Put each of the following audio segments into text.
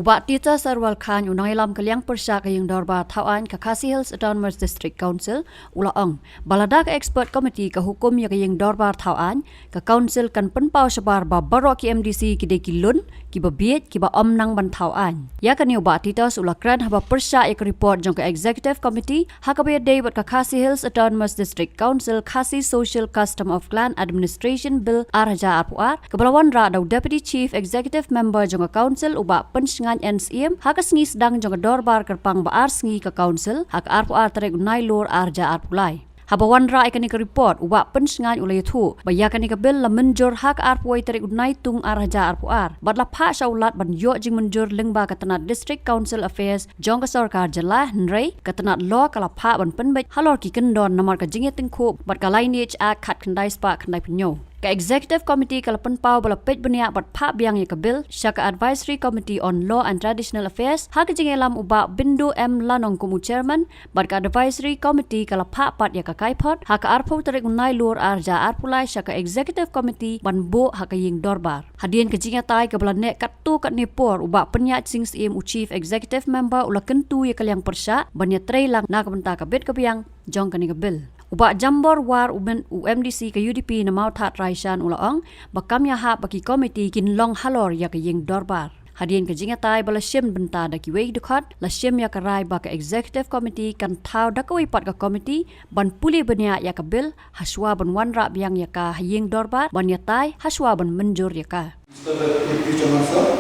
Ubat Tita Sarwal Khan unang ilam kaliang persya kayong dorba tawan ka Khasi Hills Autonomous District Council ulaong baladak expert committee ka hukum ya kayong dorba tawan ka council kan penpau sebar ba barok ki MDC ki de kilun ki babiet ki ba omnang bantawan ya kan ubat Tita ulakran haba persya ya report jong ka executive committee hakabaya day wat ka Khasi Hills Autonomous District Council Khasi Social Custom of Clan Administration Bill Arhaja Arpuar kebalawan ra daw deputy chief executive member jong ka council ubat pensingan NCM hakas ngi sedang jong dorbar kerpang baar ngi ka council hak arpu artarek unai lor arja arpulai habawan ra ikani ka report uba pensingan ulai thu bayakani ka bil la menjur hak arpu ai tarek unai tung arja arpu ar badla pha saulat ban yo jing menjur lengba ka tanat district council affairs jong ka sarkar jelah nrei ka tanat law kala pha ban penbet halor ki kendon namar ka jingye tingkhu bat ka lineage act khat khandai spa khandai pinyo ka executive committee kalapan pau bala pet benia bat pha biang ya kabil syaka advisory committee on law and traditional affairs hak jingelam uba bindu M Lanong kumu chairman bat ka advisory committee kala pha pat ya ka kaipot hak arpo tarik unai lur arja arpulai syaka executive committee ban bo hak ying dorbar hadien ka jinga tai ka bala nek katu kat nepor uba penya sing im chief executive member ula kentu ya kaliang persya ban ya trailang na ka benta ka bet ka biang jong kani ka bil uba jambor war uben UMDC ke UDP na mau that raisan ulaong bakam ya ha baki komiti kin long halor ya ke ying dorbar hadien ke jinga tai bala syem benta da ki wei dukhat la syem ya ka rai ba ka executive committee kan thau da ka wei pat ka committee ban puli benya ya ka bil haswa ban wan ra biang ya ka ying dorbar ban ya tai haswa ban menjur ya ka Mr. Deputy Chairman Sir,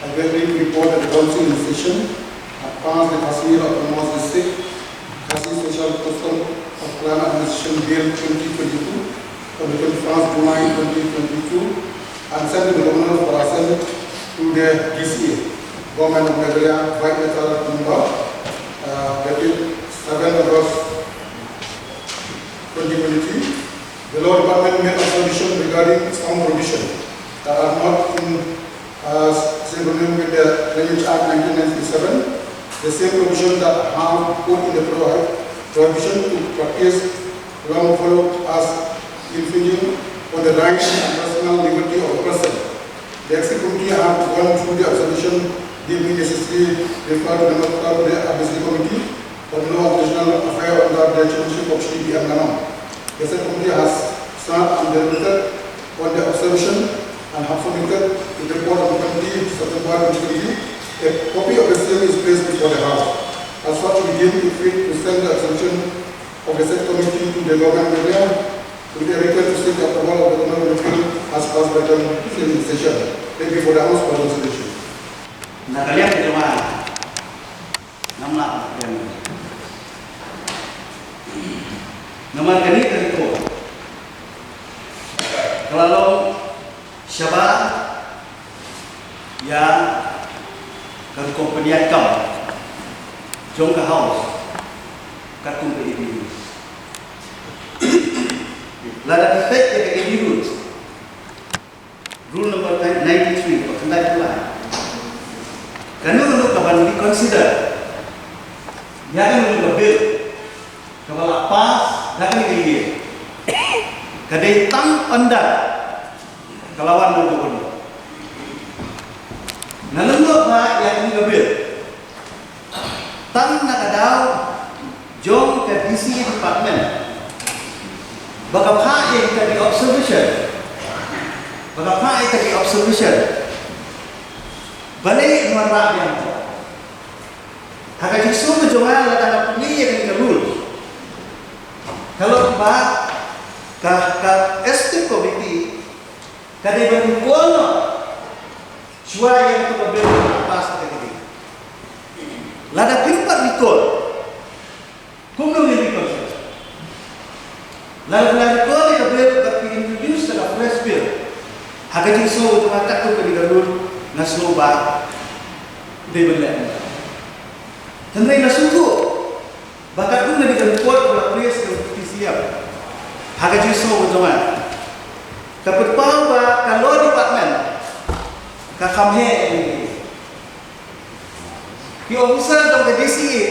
I beg report that the council in session passed the Khasi Autonomous District Khasi Social Custom of Clan Administration Bill 2022 on the 21st July 2022 and sent to the Governor for assent to the DCA, Government of Nigeria, White Letter Number dated 7 August 2023. The Law Department made a solution regarding some provision that are not in synonymy with the Drainage Act 1997. The same provision that have put in the prohibition to practice wrongful as infringing on the rights and personal liberty of a person. The Executive Committee have gone through the observation deeming necessary referred to the Advisory Committee of Law and Traditional Affairs under the chairmanship of Shri B.M. Lanong. The Executive Committee has sat and deliberated on the observation and have submitted the report of the committee September 2023. A copy of the same is placed before the House. As such, we deem it fit to send the observation of the said committee to the Government of India with a request to seek the approval of the Government of India as passed by the session. Thank you for the House for the resolution. Nakalian ke jemaah, nampak yang nomor kini teriko. Kalau siapa yang kan kompeni kau jong ke house kat kompeni ini lada efek yang ke ini rule number 93 perkendak pula kerana untuk kawan di consider dia akan menunggu bil kalau pas dia akan digigit kadai tang anda kelawan menunggu nalunggu ba yang ngabil tang nakadaw jong ke DC department baka pa yang ka di observation balik marah yang haka jisu menjual ladang ni yang ke rule kalau ba ka ST committee kadai berkuala Suara yang itu berbeda atas tadi. Lada pintar recall. Kumno yang recall. Lada recall yang berbeda tapi introduce dalam fresh bill. Harga jiso itu matak tu kali galur nasuba debelak. Tandai nasuku. Bakat tu nanti dalam report dalam fresh yang siap. Harga jiso itu mana? Tapi tahu bah kalau department kakam he ki officer dong ke DCA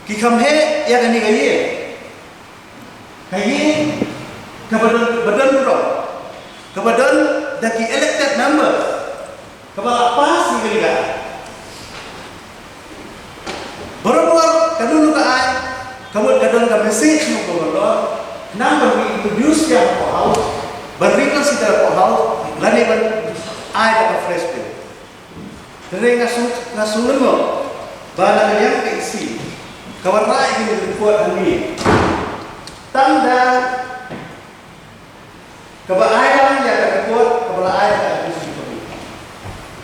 ki kam he ya kan ni kaye kebadan daki elected member kepala pas ni kali kamu kadang ka message mo gobernador, nang introduce yang po house, consider po house, lani ban ay ka fresh bill. Dari ngasulun mo, bala kanyang kaisi, kawarai ini report ini. Tanda kebahagiaan yang akan report kebahagiaan yang akan disebut.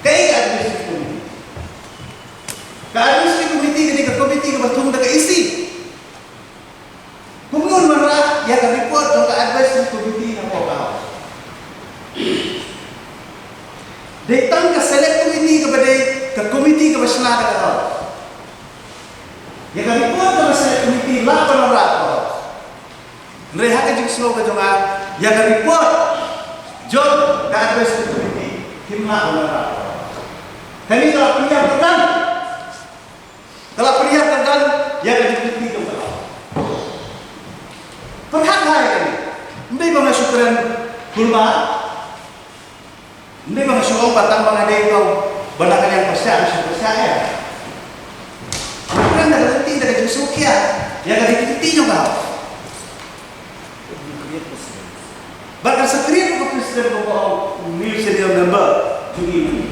Kaya administrative committee. Administrative committee ketika komite kebetulan tak isi. Kemudian marah yang akan report ke administrative committee yang kau. Datang ke select committee kepada ke komite kebesaran kau. Yang akan report ke select committee 8 orang. Mereka juga slow kejonga yang akan report John ke administrative committee himna orang. Kami kalau pria terdan yang ada di tiga orang. Perhak hai kami. Mesti bangga syukuran kurma. Mesti bangga syukur batang bangga dia kau banakan yang percaya. Bukan dah nanti dah jusukia yang ada di tiga orang. Bahkan sekalian ke presiden bawa new serial number juga.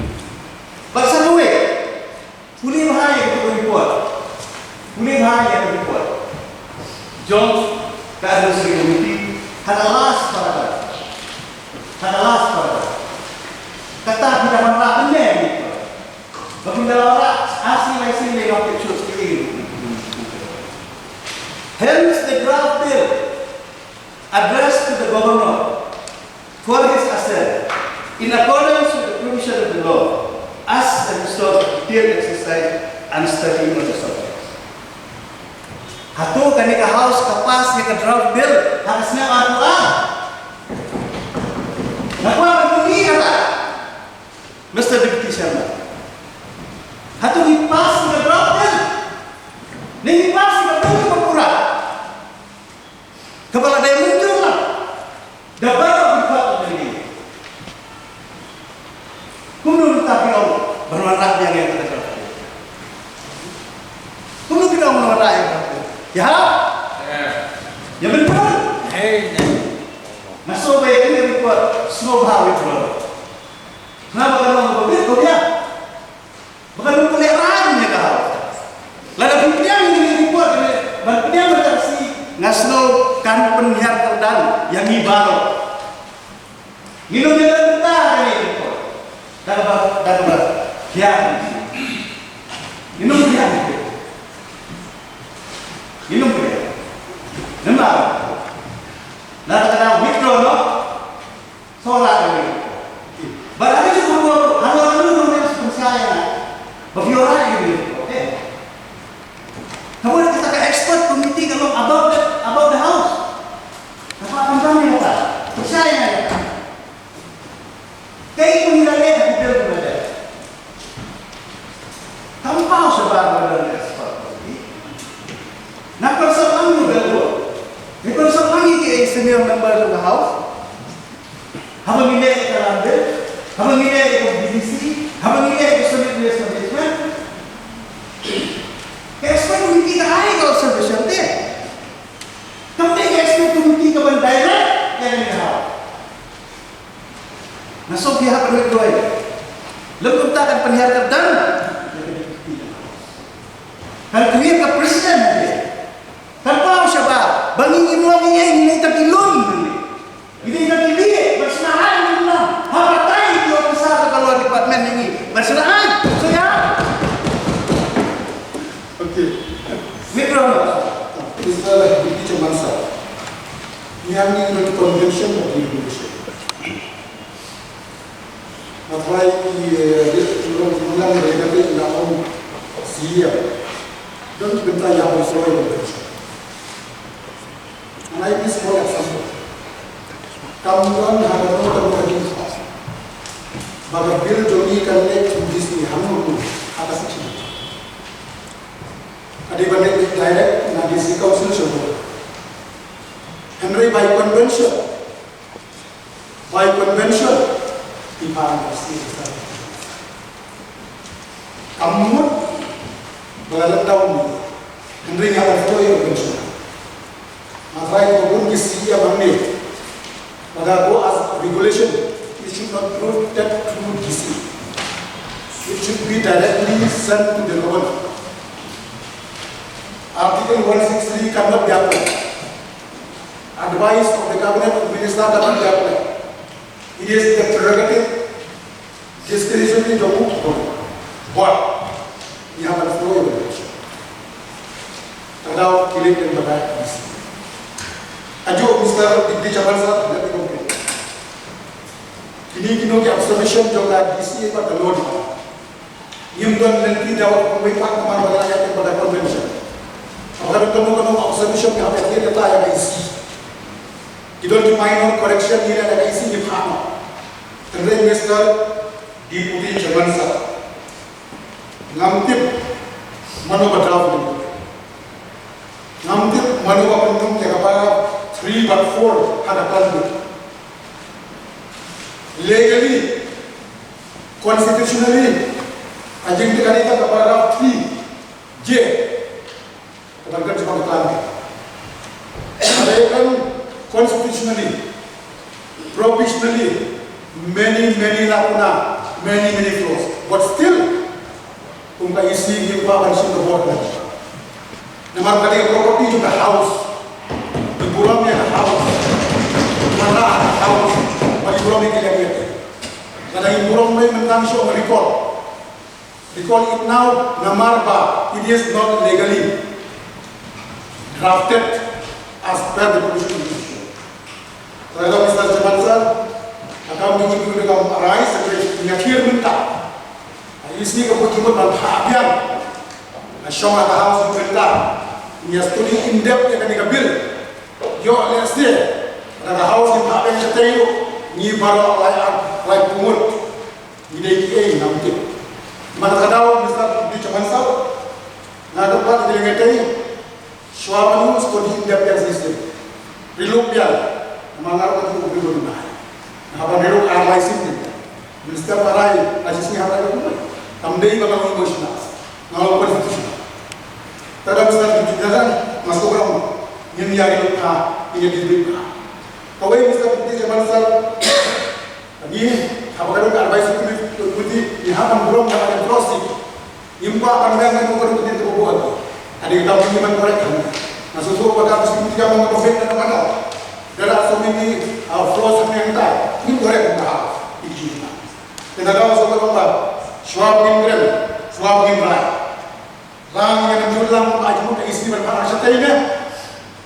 Bahasa Nuwe, pulih bahaya untuk report, John ke administrative committee, ada last paragraph, kata tidak merah benar gitu. Bagi orang asing lewat picture sekali. Hence the draft bill addressed to the governor for his assent in accordance with the provision of the law. As a result of detailed exercise and studying of the subject. Hatu kanika house kapas yang draft bill harusnya apa? Nakwa begini kata Mr. Deputy Chairman. Hatu dipas ke draft bill. Nih dipas ke draft berkurang. Kepala dia muncul lah. Dapat berbuat begini. Kemudian tapi Allah berwarna yang kita tahu. Kemudian kita berwarna yang ya, ya betul. Masuk baik ini buat snowball itu. Kenapa kalau begitu dia? Bukan peliharaan ya kau. Lalu dia ini buat ini, dia berarti ngasno kan penyiar terdan yang ibaro. Minum dia betah ini. Dapat kian minum nemar kena withdraw no solat ini berarti cukup halo yang saya bagi orang ini oke kemudian kita ke expert committee kalau about the house apa akan kami kata percaya kayak menilai kamu tahu sebab dari ekspor ini. Nak persoalan juga tu. Ini persoalan ini ke senior member of the house. Hamba nilai ke lambe, hamba nilai ke BDC, hamba nilai ke solid waste management. Ekspor committee ka ay ka observation dia. Kamu tak ekspor committee ka ban direct yang ini house. Nasib pihak berdua ini. Lengkap tak akan penyiar terdan. Kalau dia ke presiden dia. Tanpa siapa, bangin imuang ini terkilun. Ini terkilun, bersenaan ini lah. Hapatai dia besar kalau departemen ini bersenaan. So ya. Okay. Withdraw. Istilah ini cuma sah. Yang ini convention of regulation. Apa ini dia ulang regulasi dalam siap. Don't bentar yang harus selalu berbicara. Ini semua example. Kamu ada nomor lagi. Bagai bil joni karena tulis ni hamil pun atas sini. Ada banyak direct nagisi council show. Henry by convention, ipan pasti besar. Kamu berlalu tahun Henry yang berflow convention. right to own this money. But go as regulation, it should not prove that through DC. It should be directly sent to the government. Article 163 cannot be applied. Advice of the cabinet of minister cannot be applied. It is the prerogative discretionary to move. But we have a flow of it. Without killing them the back. Ajo Mr. Dikdi Chabansa, let me complete. Kini kino ki observation joga DC pada lodi. Yimdon nanti dapat pembuat kamar rakyat pada convention. Agar kamu observation yang apa yang kita yang isi. Kita di minor correction ini ada isi di mana. Tentang Mr. Dikdi Chabansa. Ngamtip mano badraf ni. Ngamtip mano bapentung kaya 3 but 4 ada plan. Legally, constitutionally, ajeng dikanita ke paragraph 3 J kebanyakan sebagai plan. Ada constitutionally, provisionally, many lacuna, many flaws. But still, unka isi yung papansin ke board lagi. Namar kali property juga house. Burungnya house, mana house, bagi burung ini kelihatan. Kadang burung ini mentang show recall it now. Namarba, it is not legally drafted as per the provision. Saya Mr. Chabansa akan menunjukkan dengan arai sebagai penyakit minta. Isi kebutuhan dan hakian. Nasyong ada house minta. Ia studi in depth yang kami ambil. Yo, let's see. Ada house yang tak ada tayo, ni baru like pungut, ni deki nanti. Mana kadang Mr. Dikdi Chabansa, nak dapat dia tayo. Suara news studi in depth yang sistem. Rilupian, mangar ko ko na. Apa nero alai sistem. Minister parai, asisnya apa itu? Tamdei bakal emosional. Ngalaw konstitusi. Tada Mr. Dikdi Chabansa masuk orang. Ini yang kita ingin diberikan. Kau ini Mr. Dikdi Chabansa, ini apa kadang advice itu budi, ini apa belum ada proses. Impa pandangan itu baru kita buat. Ada kita mungkin korek. Masuk tu pada mesti kita mengobrol dengan mana. Dalam so many flaws yang kita, ini korek kita. Ini. Kita tahu sobat kita, suap ingren, suap ingren. Lang yang menjulang ajmut isi berparah setainya.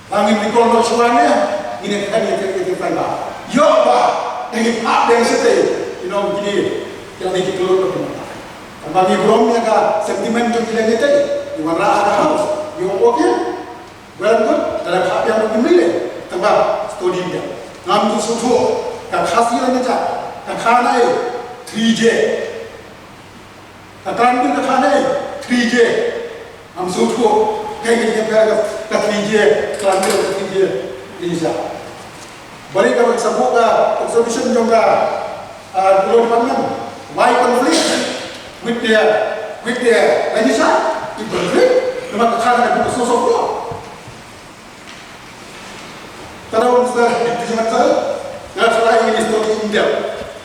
Angin di kolong suaranya ini kan yang kita tanda. Yo pak, dengan apa yang setai, gini, yang kita keluar ke mana? Bagi bromnya ka sentimen tu kita ngetai, di mana ada house, yo okay, well good, dalam hak yang dimilih, tambah studi dia. Ngam tu suatu, tak hasilnya cak, tak kanai 3J, tak kanai 3J, ngam suatu. Kayak kita katrijé, kelambil katrijé, ini sah. Balik kalau sebut observation juga dulu depan why conflict with the legislature, it conflict, memang kerana ada sosok dia. Tahu Mr. Dikdi Chabansa, nggak salah ini studi India.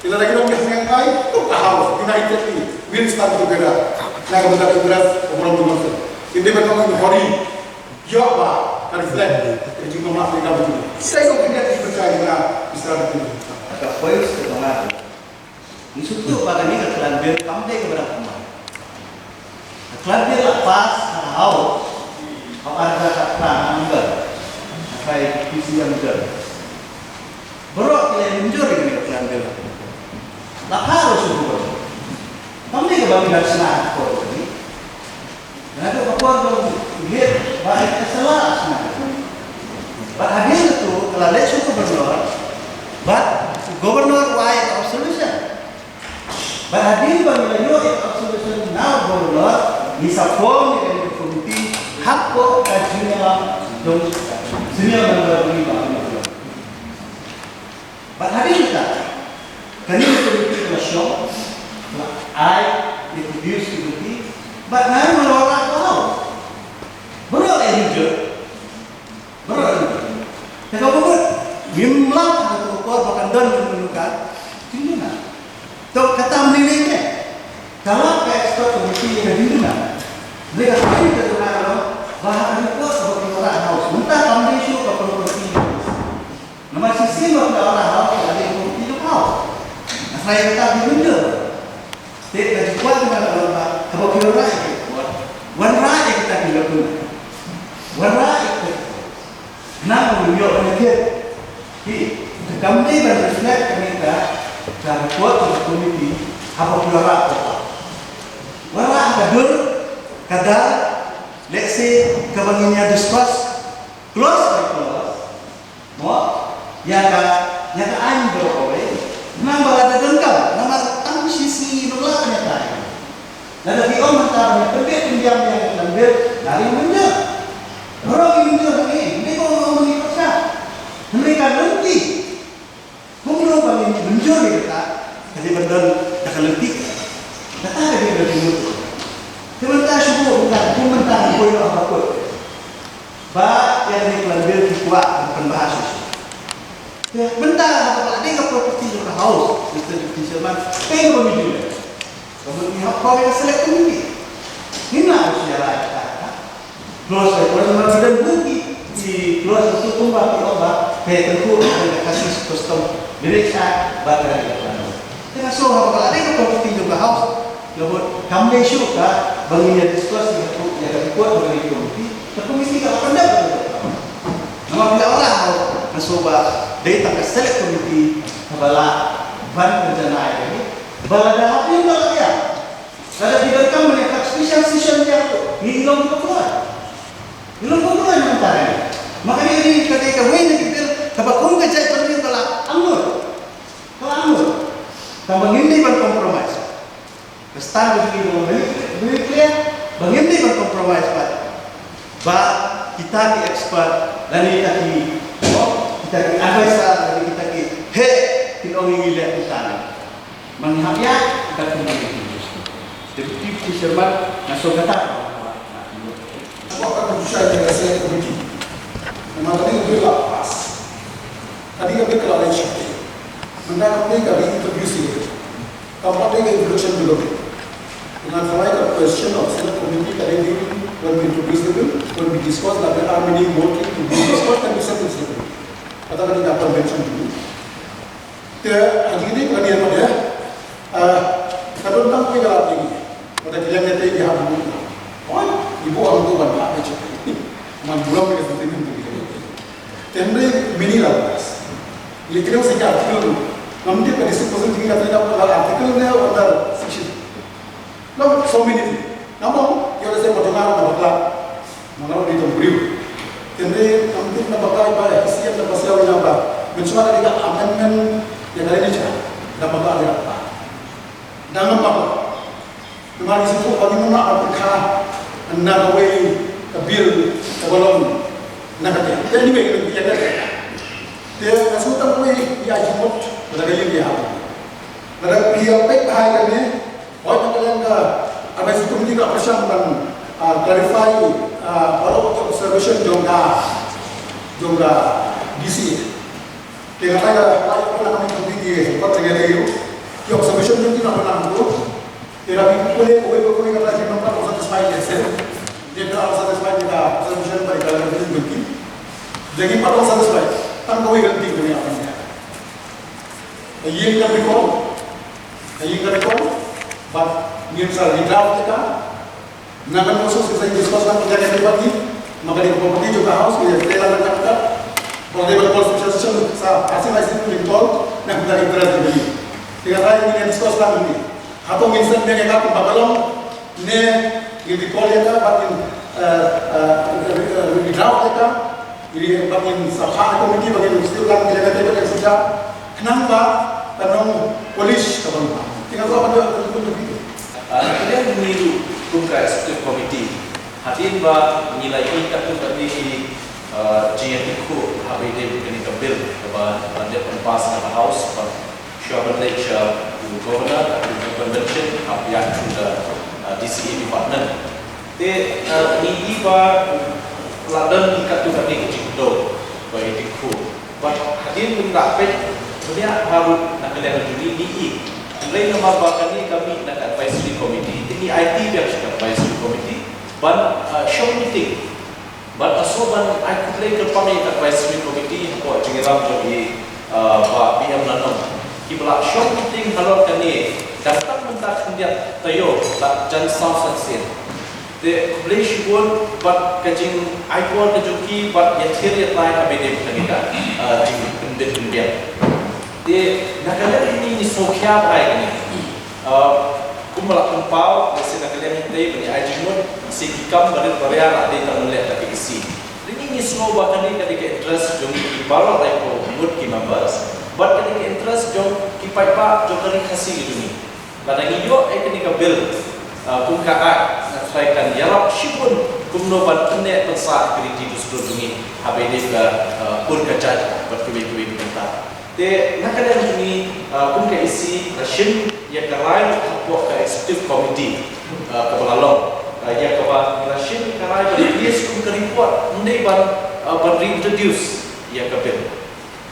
Kita lagi dong yang lain, tuh harus united ini, will stand together. Nah kita beras obrol Hindi ba naman hori? Yo ba? Reflect. Jadi cuma Afrika begitu. Saya kok tidak dipercaya na Mr. Dikdi. Agak poin setengah. Isu tu pada ni kelambil kamu keberapa kemana? Kelambil lepas tahu apa ada kata anggar, kayak visi yang ber. Berok yang menjadi ni kelambil. Tak harus berubah. Kamu kebanyakan dari sana kau ni. Nanti kapuan dong lihat baik salah sebenarnya. Hadir itu kalau lihat suku gubernur wide observation. Hadir bagi yo observation now gubernur bisa form dengan komite hak ko kajian dong senior member ini bang. Hadir kita kami komite nasional I introduce komite. Bahkan menolak tahu, berapa hijau, Kalau pun mimlah atau kor bahkan dan menunjukkan ini mana? So kata menilainya kalau ekspor komisi yang di mana? Mereka sendiri terkenal bahan itu sebagai orang haus. Mentah kami isu ke properti. Nama sisi orang haus ada yang properti itu haus. Nah saya kata diundur. Tidak dibuat dengan orang kalau kita rakyat. Warna kita tidak punya. Warna itu. Kenapa beliau menyebut? Kami berflek ketika dan buat komiti apa pula warna kadur kadar let's say kebanginnya discuss close by close mau yang ando oleh nambah ada dengkal nama tang sisi nolak nyata dan di om antaranya pendiam yang ambil dari menjauh orang ini menjauh ini kau mau menikah mereka nanti kumlo bangin menjauh kita jadi benar tak lentik tak ada dia berjumpa sementara syukur bukan komentar poin apa pun bah yang dikelabir kuat bukan bahasa bentar apa dia ke properti juga house Mr. Deputy Chairman pengen pemilu kemudian kau yang select ini harus jalan close kalau sudah bukti di close itu tumbang di obat kayak tentu ada kasih custom direksa bakal dilakukan dengan so apa dia ke properti juga house lalu kami syuka bangunnya diskusi yang lebih kuat dari komisi komisi kalau pendapat nama bila orang mencoba datang ke select komiti kepala ban rencana ini bala dah habis bala dia ada tidak kamu yang special session dia hilang keluar mentara makanya ini ketika win kita kabakung kecai penting bala anggur kalau ini berkompromis Kestan begini beri clear, bagaimana berkompromis pak? Kita di expert dan kita di advisor dan kita di kita ingin lihat kita menghabia dan kemudian Deputy Chairman masuk kata. Aku akan berusaha dengan saya komiti. Memang tadi lebih lepas. Tadi kami kelalaian syakti. Mendak kami interview sih. Kampanye introduction dulu. Dengan the question of select community when we introduce the bill, when we discuss that there are many more things to be discussed and we settle the bill. Kata tadi dapat mention dulu. Jadi kalau dia pada, kalau tentang pengelolaan ini, pada kalian nanti dia harus mengenal. Oh, ibu orang tu banyak aja. Bulan mereka seperti itu. Tembri mini lapas. Ini kira sejak artikel tu. Nanti pada discussion tinggi kata dia artikel dia ada section. No, so many things. Namun, yang saya mau dengar nama mana di Tombrio. Jadi, nanti nama ibadah isian dan pasal yang apa? Mencoba dari amendment yang ada ini cah, nama ada apa? Dalam apa? Memang itu bagaimana apakah another way a bill tergolong nakatnya. Jadi ini yang ada. Dia nasutan way dia jemput pada yang dia. Pada dia baik bahagiannya. Orang kalian ke ada satu komiti ke persiapan dan clarify kalau untuk observation jongga DC. Dengan ada lain pun kami komiti buat dengan itu. Di observation itu tidak pernah itu. Tidak boleh kata kita nampak orang satisfied ya. Dia tidak satisfied kita observation pada kalian itu berarti. Jadi pada satisfied, tan kau ganti dunia apa ni? Yang kami kau but misal di draft kita nakan khusus kita discuss dengan penjaga pribadi maka di properti juga harus kita telah mencatat portable construction hasil itu ditol nak dari draft ini dengan lain ini discuss lagi atau misal dia kata pembagalong ne di call kita batin di draft kita ini batin sahah komiti bagian istilah penjaga pribadi yang sudah kenapa tanong polis kapan tinggal apa dia untuk itu. Kemudian meniru Kumka Executive Committee. Hadirin menilai ikat tu tadi GNT ku habis dia kini kebir kepada dia penpas dalam house share knowledge to governor to convention yang sudah DCE department. Te ini ba ladan ikat tu tadi kecil do bagi ku but hadin pun dapat punya baru nak kalian juni ni. Lain nama bakal ni kami nak advisory committee. Ini IT yang sudah advisory committee. Ban show meeting. Ban aso ban I could lay ke pami advisory committee apa jengeram jadi ba BM nanam. Kibla show meeting halor kani datang mentak kendia tayo tak jan south sen. The English word but kajing I word kejuki but yathir yatai abede kanika jing kendet kendia. De nakalian ini sokya bai ni kumala kumpau desi nakalian ini bani ajimut si kikam bari bariar ade tamule tapi isi ini slow bakani kadike interest jong ki baro lai ko mood ki members but kadike interest jong ki paipa jong kari khasi ni badangi yo eknika bill kum ka nak try kan yarap shipun kumno ban tne pensa kriti dusro dungi habede ka pur kacaj bertubi-tubi bentar de nakalian ini kum ka isi Russian ya karai apa ka executive committee kebelalong ya kawa Russian karai please kum ka report ndai ban reintroduce ya ka bill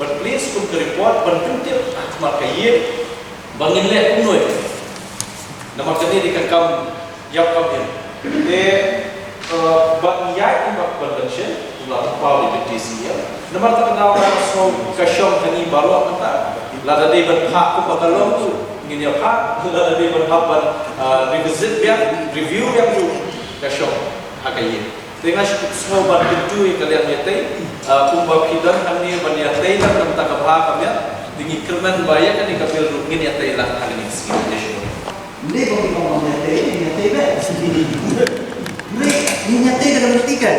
but please kum ka report ban pentil atmar ka ye bangin le kum noi nama kani di kam yap kam de ban ya im convention ulah power deputy ya nama ta kenal so ka shom kani baru apa lada de ban hak ku bakalong tu ngin ya hak lada de ban hak ban revisit dia review yang tu ka shom akaye dengan semua ban itu kalian yatai kumba kidan kami ban yatai nak nam ta ka kami dingi kerman baya kan ikapil ngin yatai lah kali ni sikit Ini bagi orang nyatai ber. Ini nyatai dalam tiga.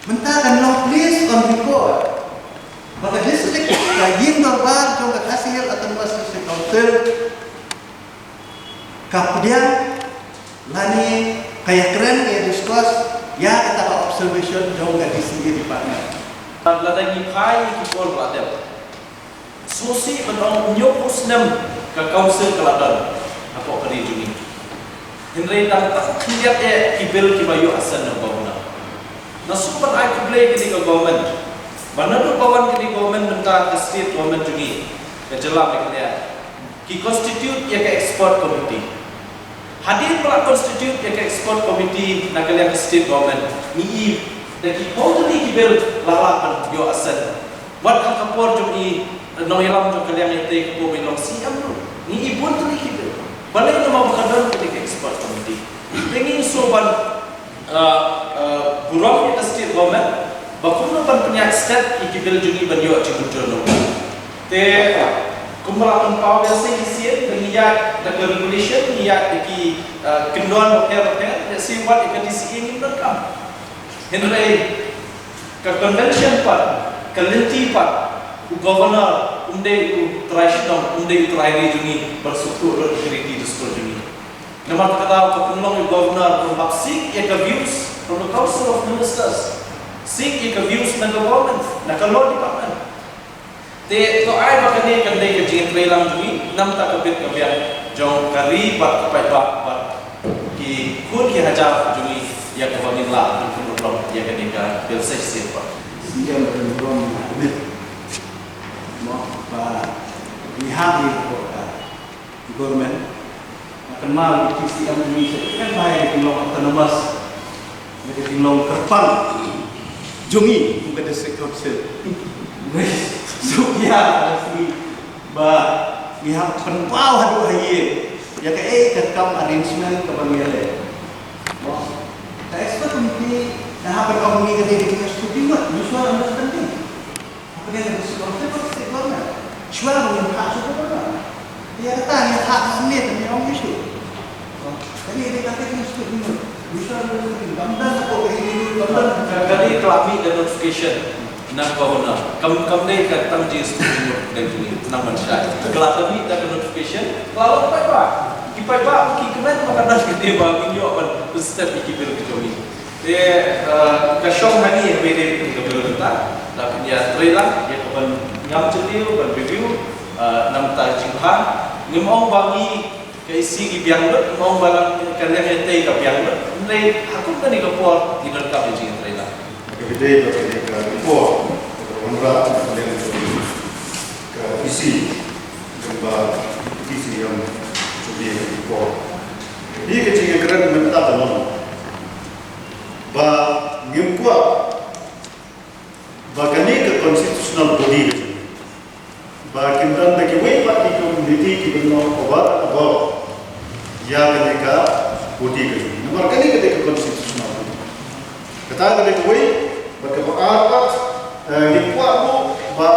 Mentakan long please on record. Maka district kajin dorbar jong hasil atau masih council. Kemudian lani kayak keren ya discuss ya kita observation jong di sini di partner. Ladagi kai kipol badel. Sosi menong nyopus nem ke council Kelantan. Apa kali ini? Henry tak lihat ibil kibayu asan ng bangunan. Nasupan ay kublay kini ke government. Banado bawan kini government nenta state government jungi. Kejelam ikliya. Ki constitute ya ke export committee. Hadir pula constitute ya ke export committee nak kalian ke state government. Ni daki totally kibil lalakan yo asan. Wat kapor jungi noilam jo kalian ite ko bilong siam tu. Ni ibun tu ni kibil. Balai nama berkadar ketika export committee. Pengen soban buruk kita state government. Bakuno ban punya state ikibil jungi banyo cibujono. Te kumpulan power biasa isian dengan the regulation ya iki kendon hotel si buat ikadisi ini berkam. Henry ke convention part, ke lenti part, governor undai tradisional undai terakhir jungi bersukur security dustur jungi. Nama kata kepenulung governor from seek ya views from the council of ministers, seek ya views ng government, ng law department. Te to ay bakani kandai ke jing trailang jungi nam tak kapit kabian jong kari bat kapai bat ki kun ki hajar jungi ya kawamin la penulung ya kenika bil sesir pak. Siapa yang belum admit? We have the government kenal di TCM Indonesia kan baik di long autonomous jadi di long terpal jungi bukan district council Sukia asli ba we have penpau hadu haye ya ke kam arrangement ke bangele the expert committee dah berkomunikasi dengan kita studi mat usual understanding apa dia harus government Suara yang hak super dia kata yang hak ni tapi orang isu. Jadi dia kata ini sudah ini. Bisa gambar apa ini gambar. Kali kelami dan notification nak bahuna. Kamu ni kata mesti setuju dan ini nak mensyai. Kelami dan notification lalu apa pak? Kipai pak kikemen makan nasi dia bagi yo apa step ikibel kejomi. Kasyong hari yang beda ikibel kita. Tapi dia trailer dia kapan ngam celil ban review nam ta jinghan ngimong bangi ke isi gi biang lut ngomong balang kalian ente ka biang lut nei hakun kan ni kapor di dalam ka jing trailer Every day, the report, Honra yang ke isi gambar isi yang sudah dikor. Ini kecil keren minta tolong. Ba ngimkwa bagani ke constitutional body ba kimdan da ki wei party committee ki benno obat abo ya kaneka body ke nomor kani ke constitutional body kata ke wei ba ke apat ngimkwa mo ba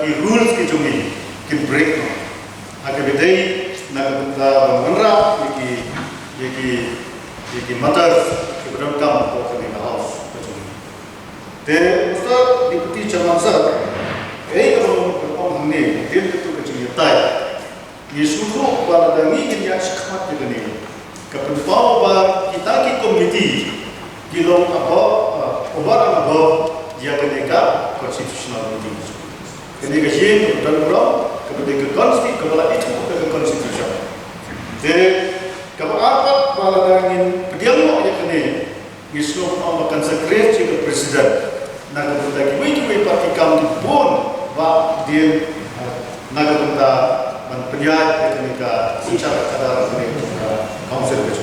ki rules ki jungi ki break no ake bedai na ka banra ki matters belum kamu kau kena house, betul. Jadi ustaz deputi camat sah, kalau ni dia itu kecil tay. Yesufu pada dami kita sekat juga ni. Kapan bawa kita ki komiti, kilong apa, obat apa, dia kena konstitusional ini. Kena kajian dan berapa, kemudian konstitusi, kepala itu ke konstitusi. Jadi kalau apa pada dami dialog yang kena Islam akan sekret juga presiden. Naga benda kita parti kami pun bak dia naga benda penjat mereka secara kadar mereka council itu.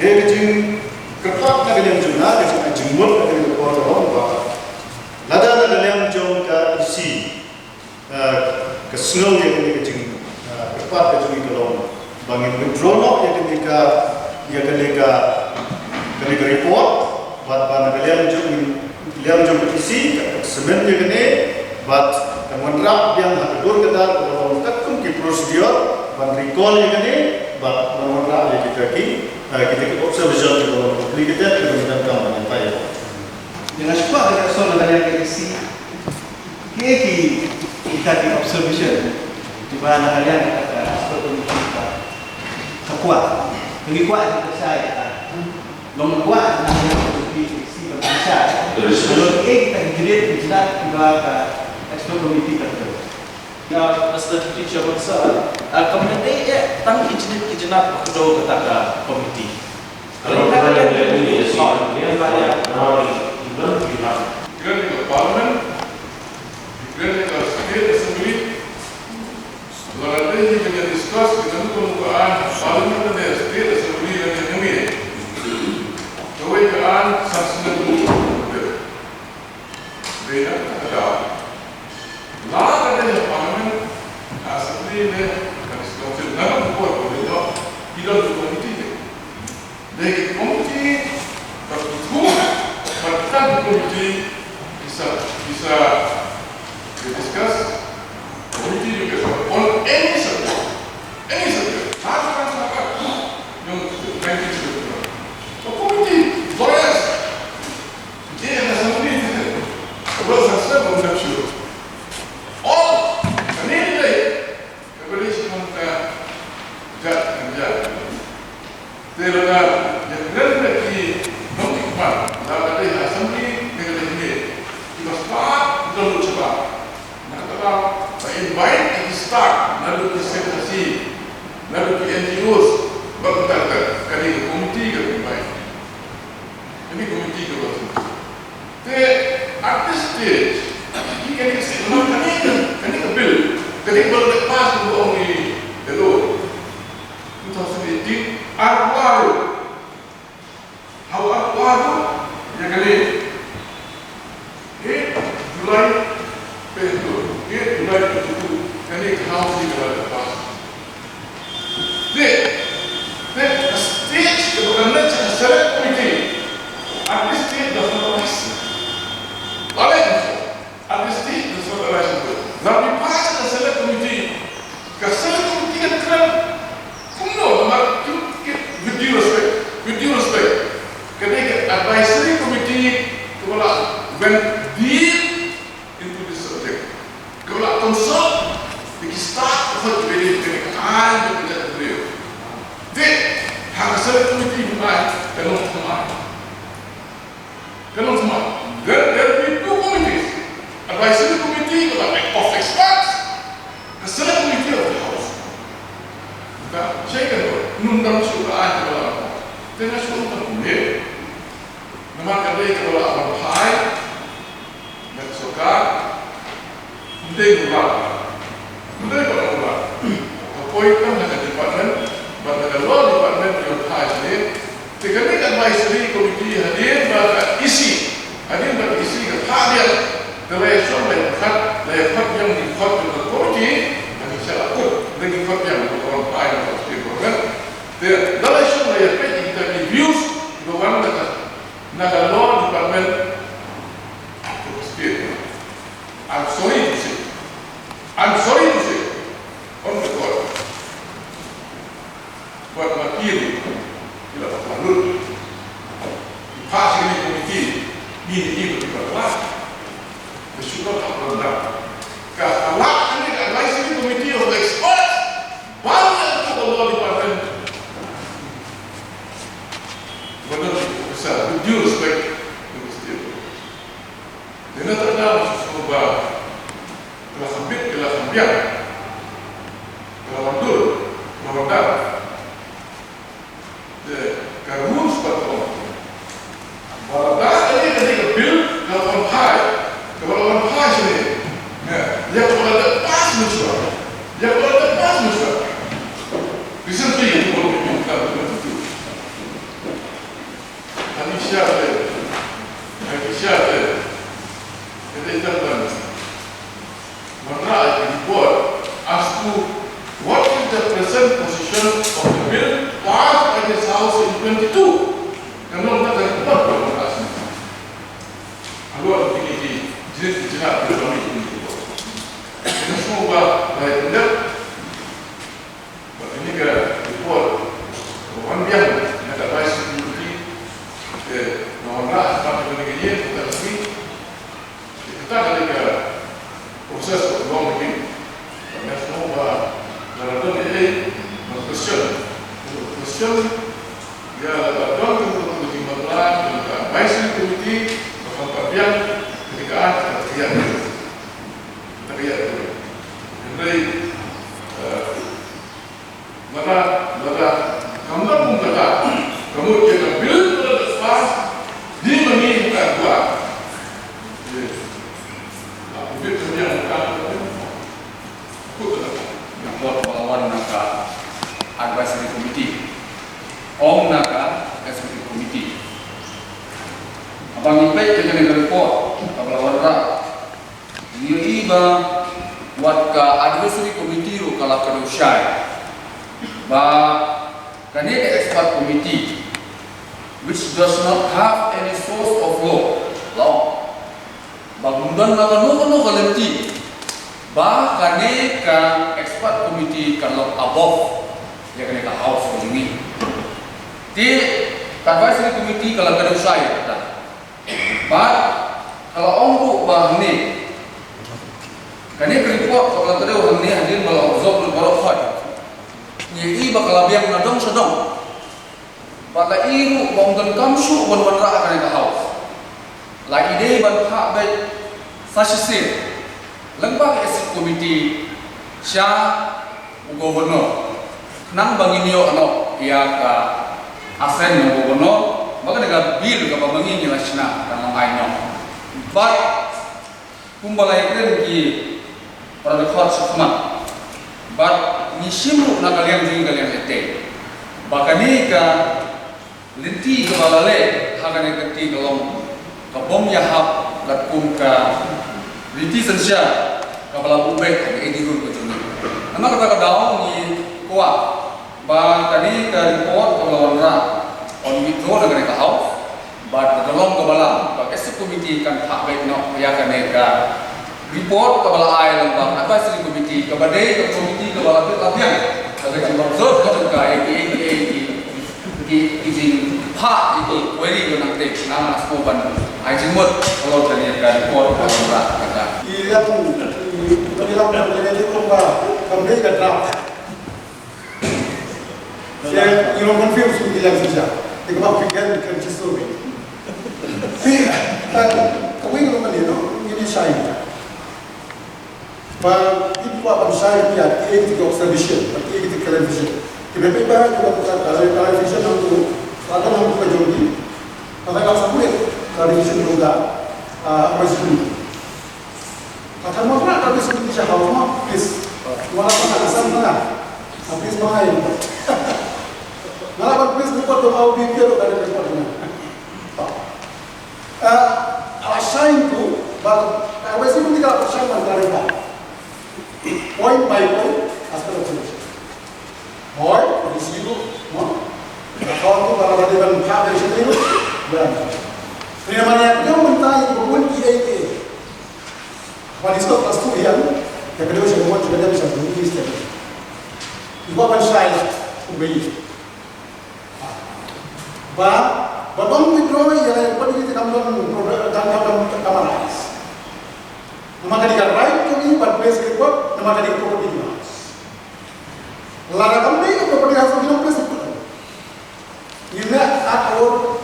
Dia kecil kerap naga yang jumlah kecil jumlah naga yang kuat orang bak. Lada naga yang jom ke isi kesengal yang kecil kerap kecil kalau bangin withdraw yang mereka kena report buat mana kalian jom isi sebenarnya kene buat kemenrap yang hadir kedar kalau takkan ki prosedur buat recall yang kene buat kemenrap yang kita observation kalau publik kita kemudian kamu menyampaikan Dengan sebab kita soal dengan isi kita di observation di mana kalian kata seperti kita kuat lebih kuat kita saya nomor kuat di isi berbangsa kalau kita hidupkan kita juga ekspor komiti tertentu. Ya, Mr. Teacher Bangsa, kemudian dia tang izinat kedua kata komiti. Kalau kita lihat ini, dia banyak orang Declaring a parliament, declaring a state assembly, lalu kita discuss dengan pembukaan parlimen dan state assembly yang dimulai. Kewajiban sanksinya dulu. Beda kata. Lalu ada parlimen, assembly dan council. Nama buat berbeda. Tidak berkomiti. Dari komiti tertutup. Bahkan komiti bisa discuss komiti juga on any subject, apa yang penting sebetulnya. Komiti boleh, dia ada sendiri. Kalau saya mengucapkan, all ini kepada semua kerja. Terutama yang berarti non-ikmat. Dapat ada assembly dengan ini. Kita start dulu coba. Nakala, saya invite kita start lalu presentasi, lalu ke NGOs berkata kali komiti ke invite. Ini komiti ke waktu. At this stage, ini kan kita bill, kali berlepas untuk only the law. 2018, awal yang kali Julai Julai itu kali house di lepas. The stage kebenaran select committee at this stage does not rise. Lalu at this stage does not rise. Lalu pas ke select committee, kan keren. Kumno, with due respect. Ketika advisory committee kalau went deep into this subject, kalau consult, kita start untuk beri kebenaran kepada beliau. Jadi, advisory committee mulai kalau semua. There will be two committees. Advisory committee kalau of experts, advisory committee of the house. Saya kan nundang sukaan kalau dengan suatu beliau. Nama kali kalau orang Thai dan suka Today, appointment of the department, but the law department your high name. The Cabinet Advisory Committee hadir pada isi ke hadir relation lekat yang dikot dengan komiti dan saya lakukan dengan kot yang berkorban pada waktu program. The relation lekat kita reviews bahwa naga law department. I'm sorry to say, on the court, buat materi tidak perlu dipasang di komiti ini berkelas bersyukur tak benar. Kalau ini advisory committee of experts banyak kata law department benar besar. With due respect to the state, dia tak tahu semua telah sempit, telah sembiang, telah mandur, telah mandar. Karun seperti itu. Walau ini ketika bil kalau orang high sini, dia kalau ada pas musuh, recently itu boleh dibuka betul. Hadisya, kita tahu. Mana report as to what is the present position of the bill passed by this House in 22. Kalau kita report berapa sih? Kalau kita ini jenis berapa ini? Kita semua baik tidak. Ini ke report. Orang biang yang tak baik seperti orang sampai dengan ini kita lagi kita ada ke proses perubahan ini. Karena semua dalam ini question ya dalam untuk dimulai dengan advisory committee berkampian ketika terjadi. Jadi maka kamu pun kata kamu jangan bil lepas di menginginkan buat. Buat pelawan naka advisory committee, naka executive committee. Abang ipai kita dengan report, pelawan rak. Dia iba buat ke advisory committee ru kalau kedusai. Ba kani ke expert committee, which does not have any source of law. Bangundan naka no kalenti. Bahkan ke expert committee kalau above ya kan ke house ini di advisory committee kalau kada saya kata kalau ombu bah ni kan ini report kalau kada orang ni hadir malah observe baru khad ni bakal biang nadong sedong pada iru bangun kamsu ban ra kan ke house la ide ban hak baik sasisi Lembag executive committee siya gubernur nang banginyo iya ka asen ng gubernur maka naga bil ka pamangin nila siya kanang aynyo but kumbalay rin ki para dekat sakma but ni simru na kalian ete baka ni ka linti ka balale hagan ikati kalong kabom yahap latkum ka Riti sensya kapala ubek di edihur ke sini. Anak kata daun ni kuat. Ba tadi ke report kapala wanra on withdraw dengan ke house. Ba dalam kapala ba executive committee kan hak baik no ya kan ka report kapala ai lembang advisory committee kabadai ke committee kapala lapian. Agar kita observe ke ka izin hak ini query ke nanti nama sekoban ajimut kalau tadi ka report kapala kata Yang menjadi kumba kembali ke draft. Saya confused with yang saja. Tidak mahu fikir kan justru ini. Kau ingin mengenai ini saya. But itu apa saya lihat ini juga observation, tapi ini juga television. Tiba-tiba juga dari television untuk atau untuk kejauhan. Maka kalau sampai television juga masih Akan mau nak tapi seperti siapa mau please. Walaupun ada sana, please mahal. Malah please report tu mau video ada report ni. Assign tu, kalau saya pun tidak assign mana point by point aspect of solution. Point di situ, kalau tu kalau ada yang tak dari situ, berapa? Ini namanya dia mentah yang berbuat EAA. Kalau itu kelas tu yang kedua saya buat juga dia bisa berbuat istri. Ibu akan saya ubah. Babang withdraw yang pada kita kamera kamera. Nama kali kan right to me but place report nama kali property house. Lara kami ke property house kita place report. Ini our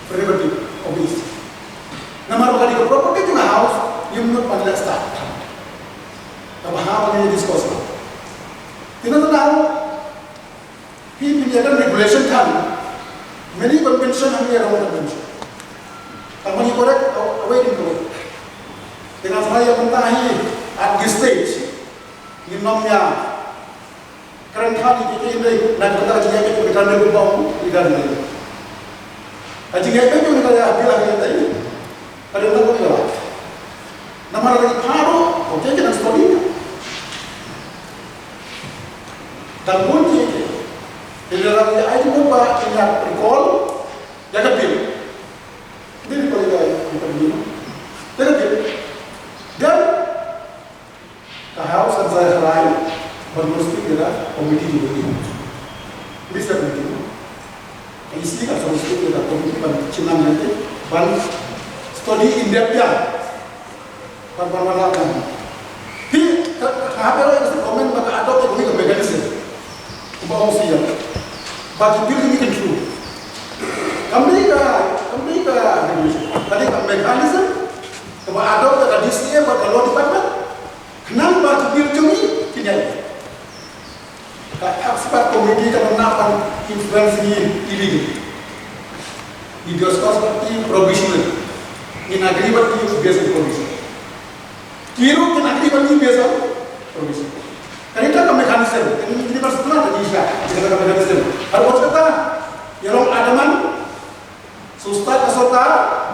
prerogative obvious. Nama kali ke property juga house you not pada start. Tapi apa yang discuss? Kita tahu PPA kan regulation kan. Many convention and their own convention. Kalau ini correct, away di correct. Dengan saya mentahi at this stage, ini namanya current hari kita ini nak kata jika kita berkata berbau tidak ada. Jika kita juga ada bilang kita ini, pada kita boleh. Nama lagi paru, okey kita study. Dan bunyi di dalam ayat itu apa ingat recall jaga bil ini recall kita begini jaga bil dan kahau saya lain bermusti kita komiti juga ini bisa begini isi kan solusi kita komiti ban cinam nanti ban study in depth ya ban mana hi kahau itu komen maka ada teknik mekanisme ubah usia bagi building it true. Kami tadi mekanisme, kalau ada tradisinya buat kalau department, kenapa bagi building ini tidak? Sebab komedi kan menapan influensi illegal. Ideologi seperti provisional, in agreement itu biasa provisional. Kira in agreement itu biasa provisional. Karena itu mekanisme, ini maksudnya ada jika mekanisme. Harus kata, yang adaman, susah kasota,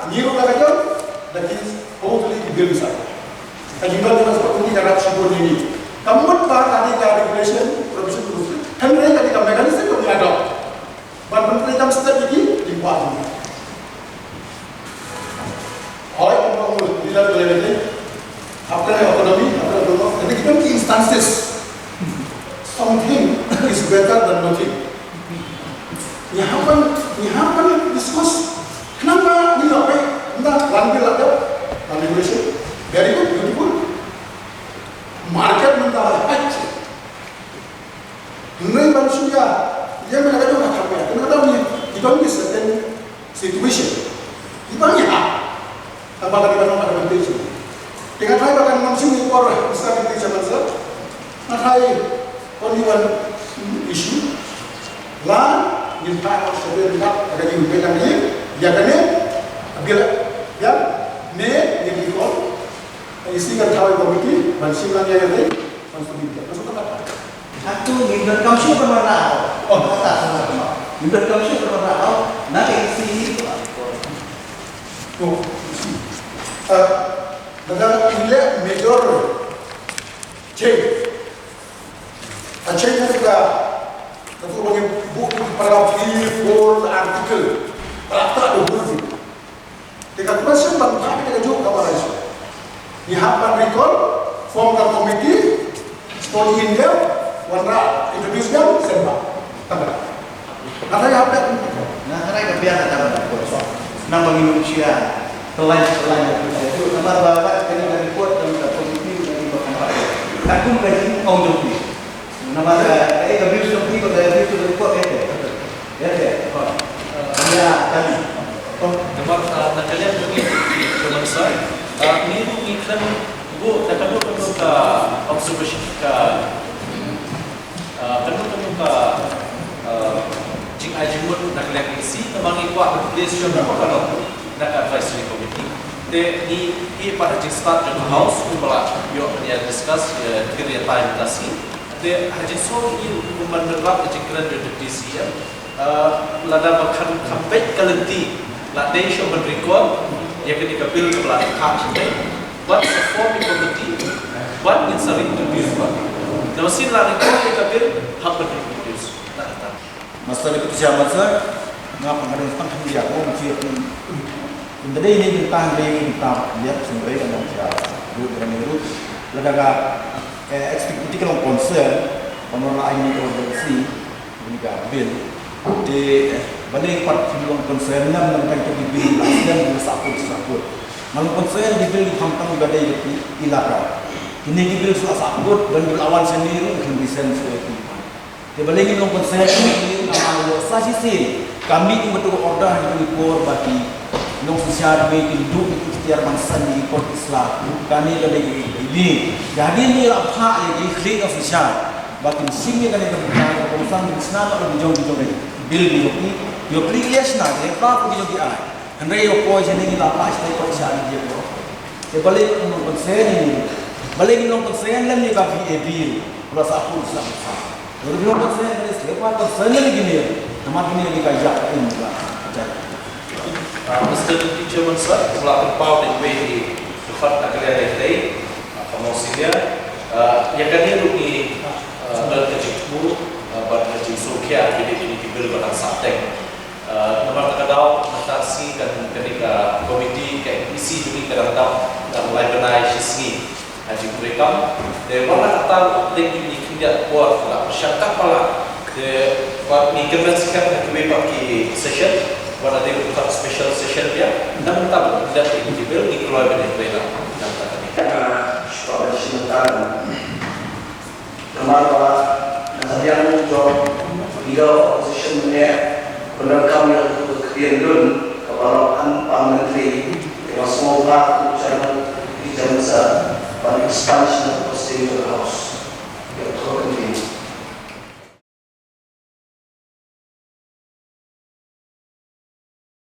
nyiru lagajon, dan ini hopefully dia bisa. Kajian kita seperti ini karena sibuk ini. Kamu tak ada regulation, provision terus. Kan mereka ketika mekanisme kami ada. Bahkan mereka step ini dibuat. Oleh kamu tidak boleh ini. Apa yang ekonomi, jadi kita di instances. Something is better than nothing. यहाँ पर discuss. Kenapa ni apa? Entah langgil ada, langgil very good, beautiful. Market mentah aja. Ini manusia dia mereka juga capek. Kenapa ni? Kita ni certain situation. Kita ni apakah kita nak ada advantage? Dengan saya bahkan manusia ni orang bisa kita macam mana? Nak saya only one issue lah yang tak sebenarnya ada yang berbeda ni ya kan bila ya ne yang dikol isi kan tahu komiti masih lagi yang lain masuk apa Aku minder kamu berwarna kata sama minder kamu berwarna nanti isi tu dengan nilai major change Acehnya juga tentu bagi buku para full artikel rata 20. Dekat question bantah kita juga kabar itu. Dihapan recall form the committee study in depth warna introduce them semba. Tambah. Nanti apa? Nah, karena biasa tambah kosong. Nama manusia selain itu nama bapak kena dari kuat dan komiti dari bapak. Aku mengaji untuk nama saya kabir seperti itu dari itu report ya ya kan Tempat nakalian begini cuma saya ni iklan bu tak tahu ke observation ke ke jika ajimut nakalian isi temang ikut application apa kalau nak advisory committee i pada jing start di house kumala yo ya discuss kira time tasi de hajin so i menerap jing kira de DC ya lada makan kampek kalenti la de show merekod ya ketika bil kebelah kah what the form committee what is a introduce what now sin la rekod ketika bil hak introduce Masalah itu siapa saja? Ngapa ada yang tentang dia? Oh, mesti Jadi ini tentang dia sebenarnya kan siapa? Menurut lembaga eksekutif kalau concern pengelolaan ini urgensi ini bil di banding part film concern yang tentang itu bil dan bersakut. Malu concern di bil tentang juga ada ilaka. Ini bil sakut dan berlawan sendiri dengan desain seperti itu. Di banding itu concern ini nama sasi kami betul order yang diukur bagi nong sosial media hidup itu setiap masa di ikut Islam kami ada ini jadi ini apa yang diklik official bagi sini kan yang berbicara urusan Islam atau bijong-bijong ini bil biloki yo klik na dia apa biloki ai hendak yo koi sini ni apa istai koi syari dia ko ke balik nong konsen ini balik nong konsen lem ni ka bil plus aku Islam jadi nong konsen ni siapa konsen ni gini teman ini dikajak ini lah Mr. Deputy Chairman Sir, melakukan power dan way di dekat negara ini, promosinya, yang kan dia rugi berkecimpung berkecil Sukia, jadi ini dibeli pada Sabteng. Nomor terkadang natasi dan ketika komiti KPC juga kadang-kadang mulai benahi sisi haji mereka. Dan mana kata link ini tidak buat lah, persyarat pala. Buat mengimplementasikan bagi session. Pada dia bukan special session dia, namun tak tidak individual di keluarga yang berbeda. Soal sementara, kemarin yang muncul dia opposition ni benar kami kemudian dun kebaruan Pak Menteri yang semoga ucapan di jam besar pada expansion of the State House yang terkini.